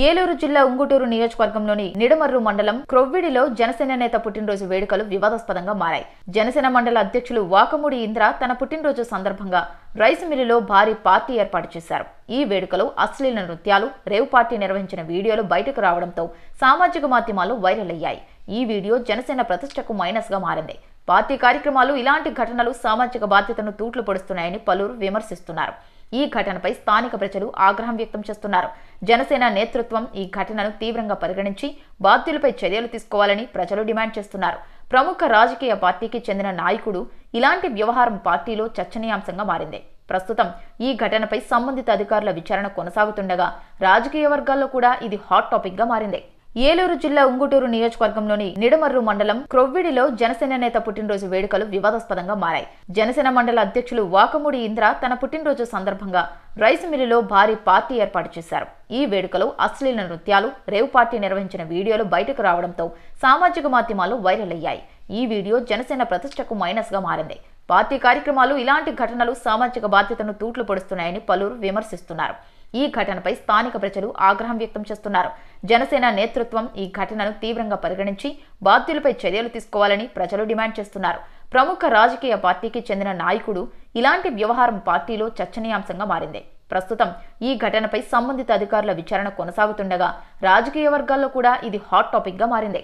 ఏలూరు జిల్లా ఉంగుటూరు నియోజకవర్గంలోని నిడమర్రు మండలం క్రొవ్విడిలో జనసేన నేత పుట్టినరోజు వేడుకలు వివాదాస్పదంగా మారాయి. జనసేన మండల అధ్యక్షులు వాకముడి ఇంద్ర తన పుట్టినరోజు సందర్భంగా రైస్ మిల్లులో భారీ పార్టీ ఏర్పాటు చేశారు. ఈ వేడుకలో అశ్లీల నృత్యాలు, రేవ్ పార్టీ నిర్వహించిన వీడియోలు బయటకు రావడంతో సామాజిక మాధ్యమాల్లో వైరల్ అయ్యాయి. ఈ వీడియో జనసేన ప్రతిష్టకు మైనస్ గా మారింది. పార్టీ కార్యక్రమాలు ఇలాంటి ఘటనలు సామాజిక బాధ్యతను తూట్లు పొడుస్తున్నాయని పలువురు విమర్శిస్తున్నారు. ఈ ఘటనపై స్థానిక ప్రజలు ఆగ్రహం వ్యక్తం చేస్తున్నారు. జనసేన నేతృత్వం ఈ ఘటనను తీవ్రంగా పరిగణించి బాధ్యులపై చర్యలు తీసుకోవాలని ప్రజలు డిమాండ్ చేస్తున్నారు. ప్రముఖ రాజకీయ పార్టీకి చెందిన నాయకుడు ఇలాంటి వ్యవహారం పార్టీలో చర్చనీయాంశంగా మారింది. ప్రస్తుతం ఈ ఘటనపై సంబంధిత అధికారుల విచారణ కొనసాగుతుండగా రాజకీయ వర్గాల్లో కూడా ఇది హాట్ టాపిక్ గా మారింది. ఏలూరు జిల్లా ఉంగుటూరు నియోజకవర్గంలోని నిడమర్రు మండలం క్రొవ్విడిలో జనసేన నేత పుట్టినరోజు వేడుకలు వివాదాస్పదంగా మారాయి. జనసేన మండల అధ్యక్షులు వాకముడి ఇంద్ర తన పుట్టినరోజు సందర్భంగా రైస్ మిల్లులో భారీ పార్టీ ఏర్పాటు చేశారు. ఈ వేడుకలో అశ్లీల నృత్యాలు, రేవ్ పార్టీ నిర్వహించిన వీడియోలు బయటకు రావడంతో సామాజిక మాధ్యమాల్లో వైరల్ అయ్యాయి. ఈ వీడియో జనసేన ప్రతిష్టకు మైనస్ గా మారింది. పార్టీ కార్యక్రమాలు ఇలాంటి ఘటనలు సామాజిక బాధ్యతను తూట్లు పొడుస్తున్నాయని పలువురు విమర్శిస్తున్నారు. ఈ ఘటనపై స్థానిక ప్రజలు ఆగ్రహం వ్యక్తం చేస్తున్నారు. జనసేన నేతృత్వం ఈ ఘటనను తీవ్రంగా పరిగణించి బాధ్యులపై చర్యలు తీసుకోవాలని ప్రజలు డిమాండ్ చేస్తున్నారు. ప్రముఖ రాజకీయ పార్టీకి చెందిన నాయకుడు ఇలాంటి వ్యవహారం పార్టీలో చర్చనీయాంశంగా మారింది. ప్రస్తుతం ఈ ఘటనపై సంబంధిత అధికారుల విచారణ కొనసాగుతుండగా రాజకీయ వర్గాల్లో కూడా ఇది హాట్ టాపిక్ గా మారింది.